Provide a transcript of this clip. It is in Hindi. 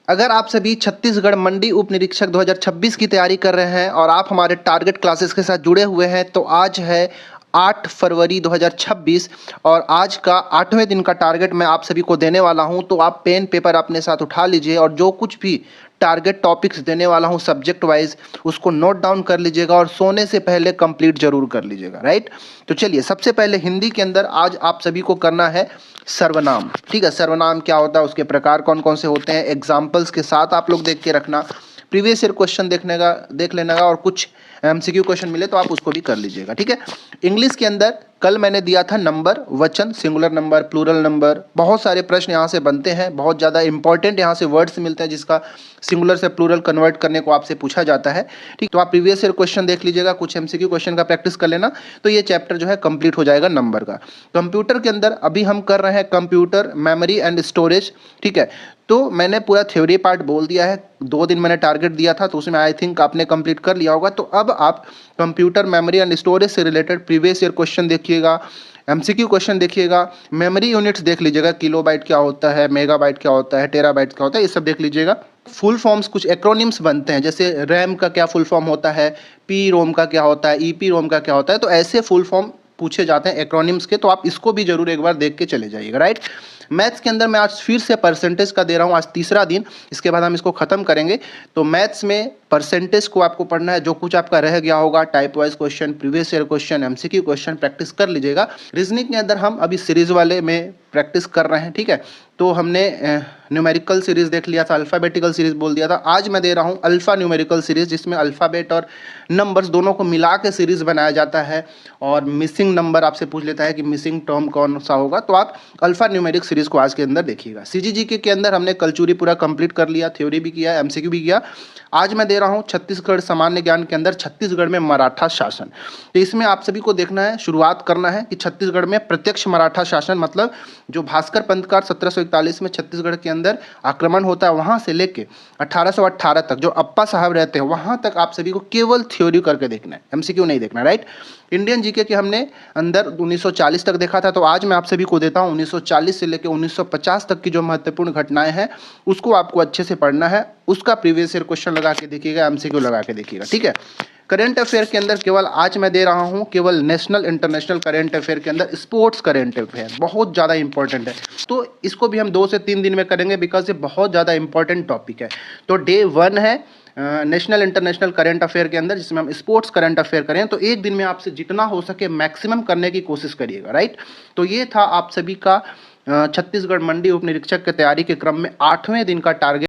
अगर आप सभी छत्तीसगढ़ मंडी उप निरीक्षक 2026 की तैयारी कर रहे हैं और आप हमारे टारगेट क्लासेस के साथ जुड़े हुए हैं तो आज है 8 फरवरी 2026 और आज का 8वें दिन का टारगेट मैं आप सभी को देने वाला हूं। तो आप पेन पेपर अपने साथ उठा लीजिए और जो कुछ भी टारगेट टॉपिक्स देने वाला हूं सब्जेक्ट वाइज उसको नोट डाउन कर लीजिएगा और सोने से पहले कंप्लीट जरूर कर लीजिएगा। राइट, तो चलिए सबसे पहले हिंदी के अंदर आज आप सभी को करना है सर्वनाम। ठीक है, सर्वनाम क्या होता है, उसके प्रकार कौन कौन से होते हैं, एग्जाम्पल्स के साथ आप लोग देख के रखना। प्रीवियस ईयर क्वेश्चन देख लेना और कुछ एमसीक्यू क्वेश्चन मिले तो आप उसको भी कर लीजिएगा। ठीक है, इंग्लिश के अंदर कल मैंने दिया था नंबर, वचन, सिंगुलर नंबर, प्लूरल नंबर, बहुत सारे प्रश्न यहाँ से बनते हैं, बहुत ज़्यादा इंपॉर्टेंट यहाँ से वर्ड्स मिलते हैं जिसका सिंगुलर से प्लूरल कन्वर्ट करने को आपसे पूछा जाता है। ठीक, तो आप प्रीवियस ईयर क्वेश्चन देख लीजिएगा, कुछ एमसीक्यू क्वेश्चन का प्रैक्टिस कर लेना, तो ये चैप्टर जो है कंप्लीट हो जाएगा नंबर का। कंप्यूटर के अंदर अभी हम कर रहे हैं कंप्यूटर मेमोरी एंड स्टोरेज। ठीक है, तो मैंने पूरा थ्योरी पार्ट बोल दिया है, 2 दिन मैंने टारगेट दिया था तो उसमें आई थिंक आपने कंप्लीट कर लिया होगा। तो अब आप कंप्यूटर मेमोरी एंड स्टोरेज से रिलेटेड प्रीवियस ईयर क्वेश्चन देखिएगा, एमसीक्यू क्वेश्चन देखिएगा, मेमोरी यूनिट्स देख लीजिएगा, किलोबाइट क्या होता है, मेगाबाइट क्या होता है, टेराबाइट क्या होता है, ये सब देख लीजिएगा। फुल फॉर्म्स, कुछ एक्रोनिम्स बनते हैं, जैसे रैम का क्या फुल फॉर्म होता है, पी रोम का क्या होता है, ईपी रोम का क्या होता है, तो ऐसे फुल फॉर्म पूछे जाते हैं एक्रोनिम्स के, तो आप इसको भी जरूर एक बार देख के चले जाइएगा। राइट, मैथ्स के अंदर मैं आज फिर से परसेंटेज का दे रहा हूँ, आज तीसरा दिन, इसके बाद हम इसको खत्म करेंगे। तो मैथ्स में परसेंटेज को आपको पढ़ना है, जो कुछ आपका रह गया होगा type wise question, previous year question, MCQ question practice कर लीजिएगा। रीजनिंग के अंदर हम अभी सीरीज वाले में प्रैक्टिस कर रहे हैं। ठीक है, तो हमने न्यूमेरिकल सीरीज देख लिया था, अल्फ़ाबेटिकल सीरीज बोल दिया था, आज मैं दे रहा हूँ अल्फ़ा न्यूमेरिकल सीरीज, जिसमें अल्फ़ाबेट और नंबर्स दोनों को मिला के सीरीज बनाया जाता है और मिसिंग नंबर आपसे पूछ लेता है कि मिसिंग टर्म कौन सा होगा, तो आप अल्फ़ा न्यूमेरिक सीरीज को आज के अंदर देखिएगा। सीजीजीके के अंदर हमने कल चूरी पूरा कंप्लीट कर लिया, थ्योरी भी किया, एमसीक्यू भी किया। आज मैं दे रहा हूँ छत्तीसगढ़ सामान्य ज्ञान के अंदर छत्तीसगढ़ में मराठा शासन। तो इसमें आप सभी को देखना है, शुरुआत करना है कि छत्तीसगढ़ में प्रत्यक्ष मराठा शासन, मतलब जो भास्कर पंथ का 1741 में छत्तीसगढ़ के अंदर आक्रमण होता है, वहाँ से लेके 1818 तक जो अप्पा साहब रहते हैं वहाँ तक आप सभी को केवल थ्योरी करके देखना है, एमसीक्यू नहीं देखना। राइट, इंडियन जीके के हमने अंदर 1940 तक देखा था, तो आज मैं आप सभी को देता हूँ 1940 से लेकर 1950 तक की जो महत्वपूर्ण घटनाएं हैं उसको आपको अच्छे से पढ़ना है, उसका प्रीवियस ईयर क्वेश्चन लगा के देखिएगा, एमसीक्यू लगा के देखिएगा। ठीक है, करंट अफेयर के अंदर केवल आज मैं दे रहा हूं केवल नेशनल इंटरनेशनल करंट अफेयर के अंदर स्पोर्ट्स करंट अफेयर बहुत ज़्यादा इंपॉर्टेंट है, तो इसको भी हम 2 से 3 दिन में करेंगे बिकॉज ये बहुत ज़्यादा इंपॉर्टेंट टॉपिक है। तो डे 1 है नेशनल इंटरनेशनल करंट अफेयर के अंदर, जिसमें हम स्पोर्ट्स करंट अफेयर करें, तो एक दिन में आपसे जितना हो सके मैक्सिमम करने की कोशिश करिएगा। राइट, तो ये था आप सभी का छत्तीसगढ़ मंडी उप निरीक्षक की तैयारी के क्रम में 8वें दिन का टारगेट।